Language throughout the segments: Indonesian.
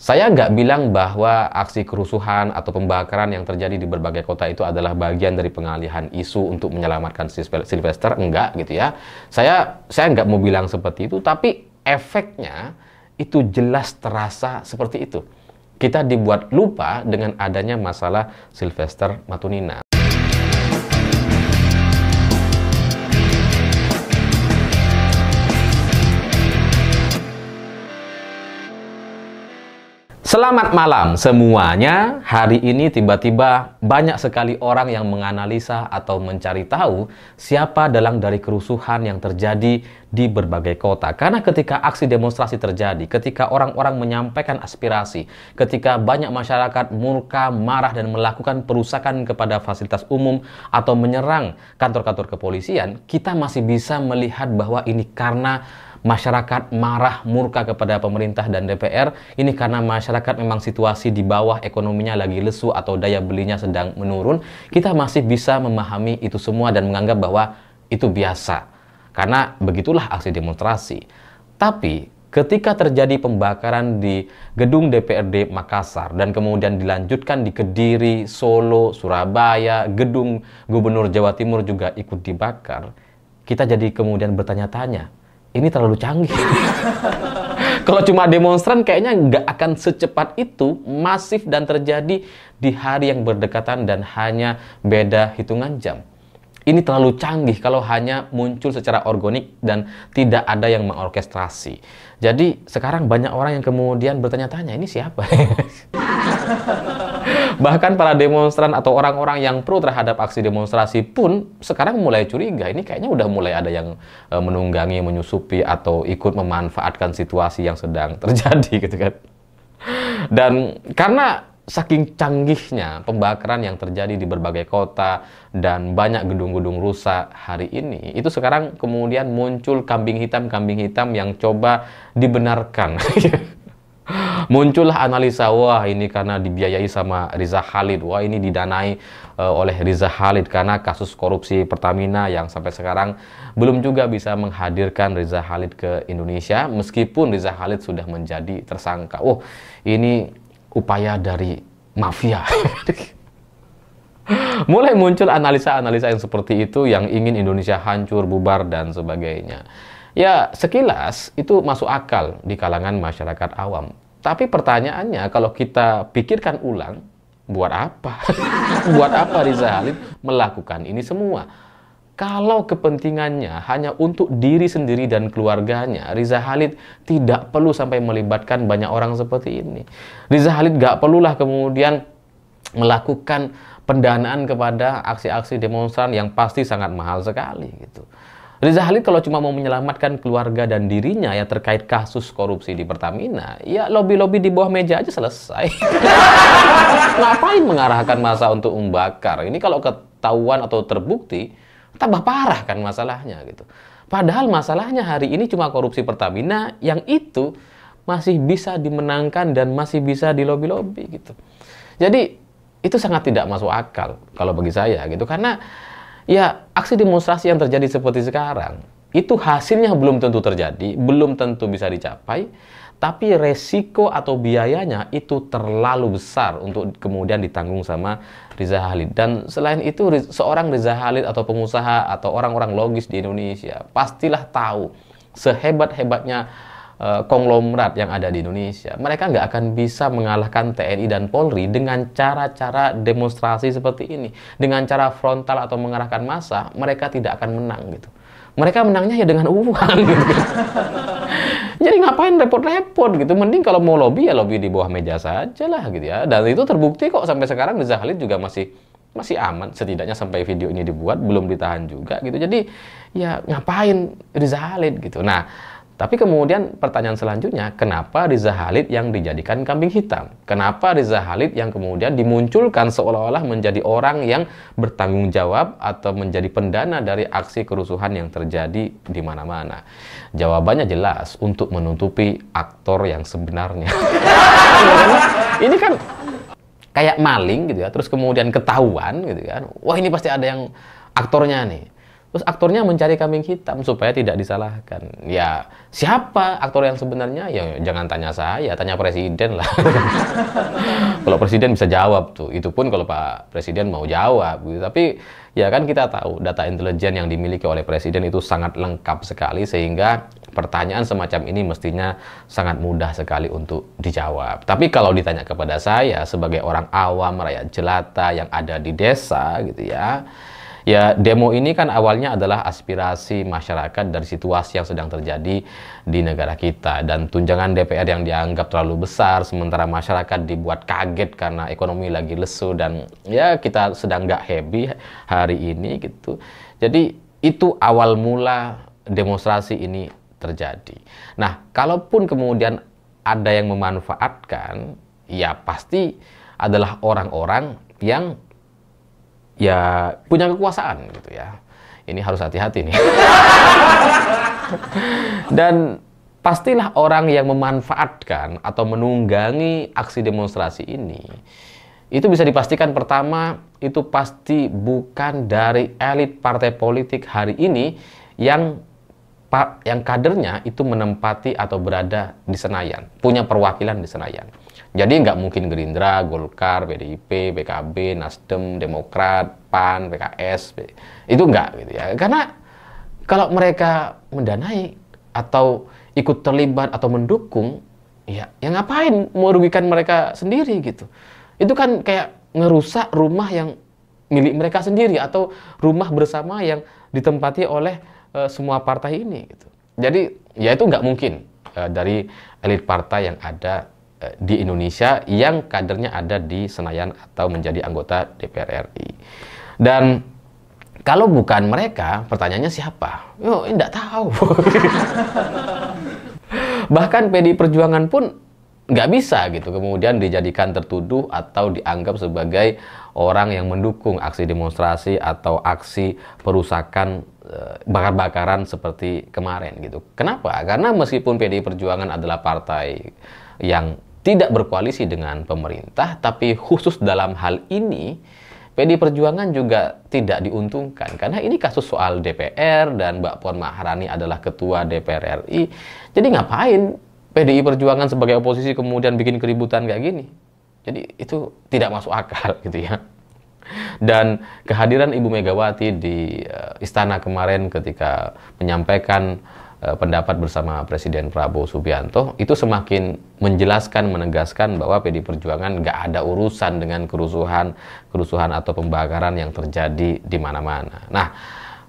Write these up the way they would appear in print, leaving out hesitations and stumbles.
Saya nggak bilang bahwa aksi kerusuhan atau pembakaran yang terjadi di berbagai kota itu adalah bagian dari pengalihan isu untuk menyelamatkan Sylvester, enggak gitu ya. Saya nggak mau bilang seperti itu, tapi efeknya itu jelas terasa seperti itu. Kita dibuat lupa dengan adanya masalah Sylvester Matuninang. Selamat malam semuanya. Hari ini tiba-tiba banyak sekali orang yang menganalisa atau mencari tahu siapa dalang dari kerusuhan yang terjadi di berbagai kota. Karena ketika aksi demonstrasi terjadi, ketika orang-orang menyampaikan aspirasi, ketika banyak masyarakat murka, marah dan melakukan perusakan kepada fasilitas umum atau menyerang kantor-kantor kepolisian, kita masih bisa melihat bahwa ini karena masyarakat marah, murka kepada pemerintah dan DPR. Ini karena masyarakat memang situasi di bawah, ekonominya lagi lesu atau daya belinya sedang menurun. Kita masih bisa memahami itu semua dan menganggap bahwa itu biasa, karena begitulah aksi demonstrasi. Tapi ketika terjadi pembakaran di gedung DPRD Makassar dan kemudian dilanjutkan di Kediri, Solo, Surabaya, gedung Gubernur Jawa Timur juga ikut dibakar, kita jadi kemudian bertanya-tanya, ini terlalu canggih. Kalau cuma demonstran kayaknya nggak akan secepat itu, masif dan terjadi di hari yang berdekatan dan hanya beda hitungan jam. Ini terlalu canggih kalau hanya muncul secara organik dan tidak ada yang mengorkestrasi. Jadi sekarang banyak orang yang kemudian bertanya-tanya, ini siapa? Bahkan para demonstran atau orang-orang yang pro terhadap aksi demonstrasi pun sekarang mulai curiga. Ini kayaknya udah mulai ada yang menunggangi, menyusupi atau ikut memanfaatkan situasi yang sedang terjadi gitu kan. Dan karena saking canggihnya pembakaran yang terjadi di berbagai kota dan banyak gedung-gedung rusak hari ini, itu sekarang kemudian muncul kambing hitam yang coba dibenarkan. Muncullah analisa, wah ini karena dibiayai sama Riza Khalid, wah ini didanai oleh Riza Khalid karena kasus korupsi Pertamina yang sampai sekarang belum juga bisa menghadirkan Riza Khalid ke Indonesia meskipun Riza Khalid sudah menjadi tersangka. Oh, ini upaya dari mafia. Mulai muncul analisa-analisa yang seperti itu yang ingin Indonesia hancur, bubar dan sebagainya. Ya, sekilas itu masuk akal di kalangan masyarakat awam. Tapi pertanyaannya, kalau kita pikirkan ulang, buat apa? Buat apa Riza Khalid melakukan ini semua? Kalau kepentingannya hanya untuk diri sendiri dan keluarganya, Riza Khalid tidak perlu sampai melibatkan banyak orang seperti ini. Riza Khalid nggak perlulah kemudian melakukan pendanaan kepada aksi-aksi demonstran yang pasti sangat mahal sekali gitu. Riza Khalid kalau cuma mau menyelamatkan keluarga dan dirinya ya terkait kasus korupsi di Pertamina, ya lobby-lobby di bawah meja aja selesai. Ngapain mengarahkan massa untuk membakar? Ini kalau ketahuan atau terbukti, tambah parah kan masalahnya gitu. Padahal masalahnya hari ini cuma korupsi Pertamina yang itu masih bisa dimenangkan dan masih bisa dilobby-lobby gitu. Jadi itu sangat tidak masuk akal kalau bagi saya gitu, karena ya, aksi demonstrasi yang terjadi seperti sekarang, itu hasilnya belum tentu terjadi, belum tentu bisa dicapai, tapi resiko atau biayanya itu terlalu besar untuk kemudian ditanggung sama Riza Khalid. Dan selain itu, seorang Riza Khalid atau pengusaha atau orang-orang logis di Indonesia pastilah tahu sehebat-hebatnya konglomerat yang ada di Indonesia, mereka nggak akan bisa mengalahkan TNI dan Polri dengan cara-cara demonstrasi seperti ini. Dengan cara frontal atau mengarahkan massa, mereka tidak akan menang gitu. Mereka menangnya ya dengan uang gitu. Jadi ngapain repot-repot gitu? Mending kalau mau lobby ya lobby di bawah meja saja lah gitu ya. Dan itu terbukti kok sampai sekarang Riza Khalid juga masih aman, setidaknya sampai video ini dibuat belum ditahan juga gitu. Jadi ya ngapain Riza Khalid gitu. Nah, tapi kemudian pertanyaan selanjutnya, kenapa Riza Khalid yang dijadikan kambing hitam? Kenapa Riza Khalid yang kemudian dimunculkan seolah-olah menjadi orang yang bertanggung jawab atau menjadi pendana dari aksi kerusuhan yang terjadi di mana-mana? Jawabannya jelas, untuk menutupi aktor yang sebenarnya. Ini kan kayak maling gitu ya, terus kemudian ketahuan gitu kan. Wah, ini pasti ada yang aktornya nih. Terus aktornya mencari kambing hitam supaya tidak disalahkan. Ya, siapa aktor yang sebenarnya? Ya jangan tanya saya, tanya presiden lah. Kalau presiden bisa jawab tuh. Itu pun kalau Pak Presiden mau jawab gitu. Tapi ya kan kita tahu data intelijen yang dimiliki oleh presiden itu sangat lengkap sekali, sehingga pertanyaan semacam ini mestinya sangat mudah sekali untuk dijawab. Tapi kalau ditanya kepada saya sebagai orang awam, rakyat jelata yang ada di desa gitu ya, ya, demo ini kan awalnya adalah aspirasi masyarakat dari situasi yang sedang terjadi di negara kita. Dan tunjangan DPR yang dianggap terlalu besar, sementara masyarakat dibuat kaget karena ekonomi lagi lesu dan ya kita sedang nggak happy hari ini gitu. Jadi itu awal mula demonstrasi ini terjadi. Nah, kalaupun kemudian ada yang memanfaatkan, ya pasti adalah orang-orang yang ya punya kekuasaan gitu ya. Ini harus hati-hati nih. Dan pastilah orang yang memanfaatkan atau menunggangi aksi demonstrasi ini, itu bisa dipastikan pertama, itu pasti bukan dari elit partai politik hari ini yang kadernya itu menempati atau berada di Senayan, punya perwakilan di Senayan. Jadi nggak mungkin Gerindra, Golkar, PDIP, PKB, Nasdem, Demokrat, PAN, PKS, itu nggak gitu ya. Karena kalau mereka mendanai atau ikut terlibat atau mendukung, ya ngapain merugikan mereka sendiri gitu. Itu kan kayak ngerusak rumah yang milik mereka sendiri atau rumah bersama yang ditempati oleh semua partai ini gitu. Jadi ya itu nggak mungkin dari elit partai yang ada di Indonesia yang kadernya ada di Senayan atau menjadi anggota DPR RI. Dan kalau bukan mereka, pertanyaannya siapa? Yo, enggak tahu. Bahkan PDI Perjuangan pun nggak bisa gitu kemudian dijadikan tertuduh atau dianggap sebagai orang yang mendukung aksi demonstrasi atau aksi perusakan bakar-bakaran seperti kemarin gitu. Kenapa? Karena meskipun PDI Perjuangan adalah partai yang tidak berkoalisi dengan pemerintah, tapi khusus dalam hal ini PDI Perjuangan juga tidak diuntungkan karena ini kasus soal DPR dan Mbak Puan Maharani adalah ketua DPR RI. Jadi ngapain PDI Perjuangan sebagai oposisi kemudian bikin keributan kayak gini? Jadi itu tidak masuk akal gitu ya. Dan kehadiran Ibu Megawati di istana kemarin ketika menyampaikan pendapat bersama Presiden Prabowo Subianto itu semakin menjelaskan, menegaskan bahwa PDI Perjuangan nggak ada urusan dengan kerusuhan atau pembakaran yang terjadi di mana-mana. Nah,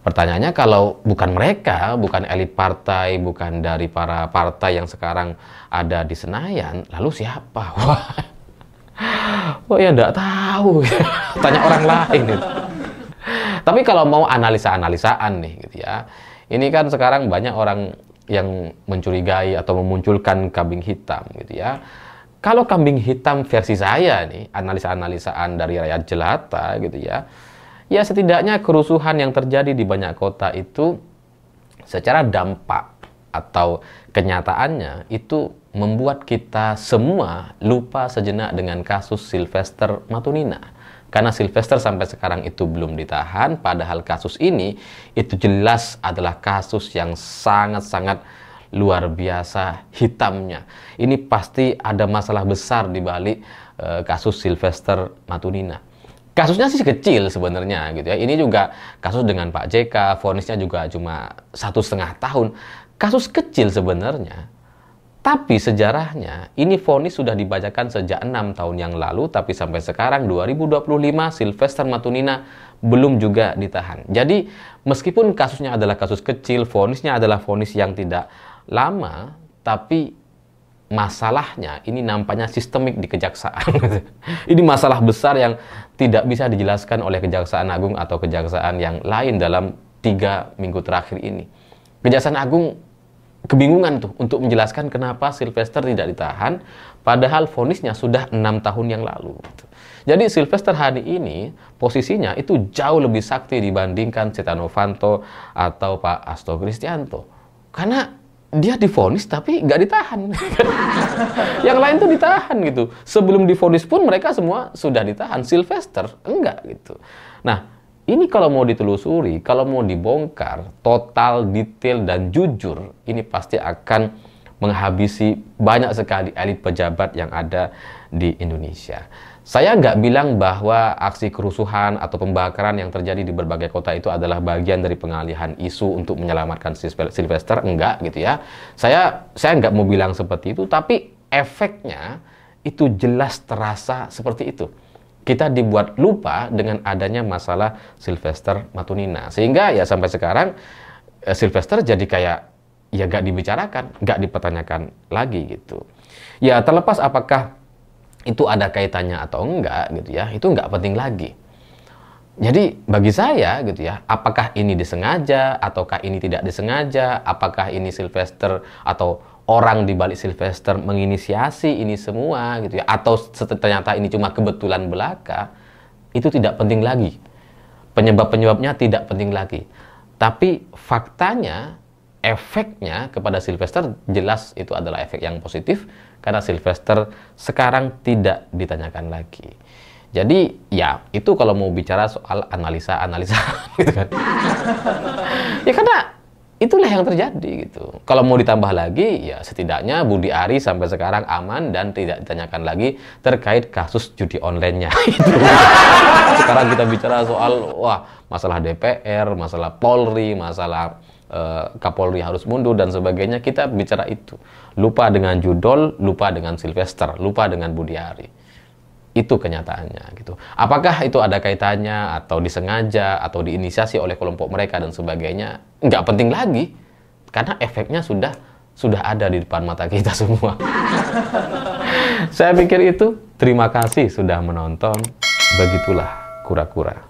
pertanyaannya kalau bukan mereka, bukan elit partai, bukan dari para partai yang sekarang ada di Senayan, lalu siapa? Wah ya nggak tahu. Tanya orang lain itu. Tapi kalau mau analisa-analisaan nih gitu ya. Ini kan sekarang banyak orang yang mencurigai atau memunculkan kambing hitam gitu ya. Kalau kambing hitam versi saya nih, analisa-analisaan dari rakyat jelata gitu ya. Ya setidaknya kerusuhan yang terjadi di banyak kota itu secara dampak atau kenyataannya itu membuat kita semua lupa sejenak dengan kasus Sylvester Matuninah. Karena Sylvester sampai sekarang itu belum ditahan, padahal kasus ini itu jelas adalah kasus yang sangat-sangat luar biasa hitamnya. Ini pasti ada masalah besar di balik kasus Sylvester Matuninah. Kasusnya sih kecil sebenarnya gitu ya. Ini juga kasus dengan Pak JK, vonisnya juga cuma 1,5 tahun. Kasus kecil sebenarnya. Tapi sejarahnya, ini vonis sudah dibacakan sejak 6 tahun yang lalu, tapi sampai sekarang 2025 Sylvester Matuninah belum juga ditahan. Jadi meskipun kasusnya adalah kasus kecil, vonisnya adalah vonis yang tidak lama, tapi masalahnya ini nampaknya sistemik di kejaksaan. Ini masalah besar yang tidak bisa dijelaskan oleh Kejaksaan Agung atau kejaksaan yang lain dalam 3 minggu terakhir ini. Kejaksaan Agung kebingungan tuh untuk menjelaskan kenapa Sylvester tidak ditahan padahal vonisnya sudah 6 tahun yang lalu. Jadi Sylvester hari ini posisinya itu jauh lebih sakti dibandingkan Setia Novanto atau Pak Hasto Kristianto. Karena dia divonis tapi nggak ditahan. Yang lain tuh ditahan gitu. Sebelum divonis pun mereka semua sudah ditahan. Sylvester enggak gitu. Nah, Ini kalau mau ditelusuri, kalau mau dibongkar, total, detail, dan jujur, ini pasti akan menghabisi banyak sekali elit pejabat yang ada di Indonesia. Saya nggak bilang bahwa aksi kerusuhan atau pembakaran yang terjadi di berbagai kota itu adalah bagian dari pengalihan isu untuk menyelamatkan Sylvester, enggak gitu ya. Saya nggak mau bilang seperti itu, tapi efeknya itu jelas terasa seperti itu. Kita dibuat lupa dengan adanya masalah Sylvester Matuninina. Sehingga ya sampai sekarang Sylvester jadi kayak ya gak dibicarakan, gak dipertanyakan lagi gitu. Ya terlepas apakah itu ada kaitannya atau enggak gitu ya, itu nggak penting lagi. Jadi bagi saya gitu ya, apakah ini disengaja ataukah ini tidak disengaja, apakah ini Sylvester atau orang di balik Sylvester menginisiasi ini semua gitu ya, atau ternyata ini cuma kebetulan belaka, itu tidak penting lagi. Penyebab-penyebabnya tidak penting lagi. Tapi faktanya, efeknya kepada Sylvester jelas itu adalah efek yang positif, karena Sylvester sekarang tidak ditanyakan lagi. Jadi ya itu kalau mau bicara soal analisa gitu kan. Ya karena itulah yang terjadi gitu. Kalau mau ditambah lagi, ya setidaknya Budi Ari sampai sekarang aman dan tidak ditanyakan lagi terkait kasus judi online-nya. Sekarang kita bicara soal masalah DPR, masalah Polri, masalah Kapolri harus mundur dan sebagainya. Kita bicara itu. Lupa dengan Judol, lupa dengan Sylvester, lupa dengan Budi Ari. Itu kenyataannya gitu. Apakah itu ada kaitannya atau disengaja atau diinisiasi oleh kelompok mereka dan sebagainya? Nggak penting lagi karena efeknya sudah ada di depan mata kita semua. Saya pikir itu. Terima kasih sudah menonton. Begitulah kura-kura.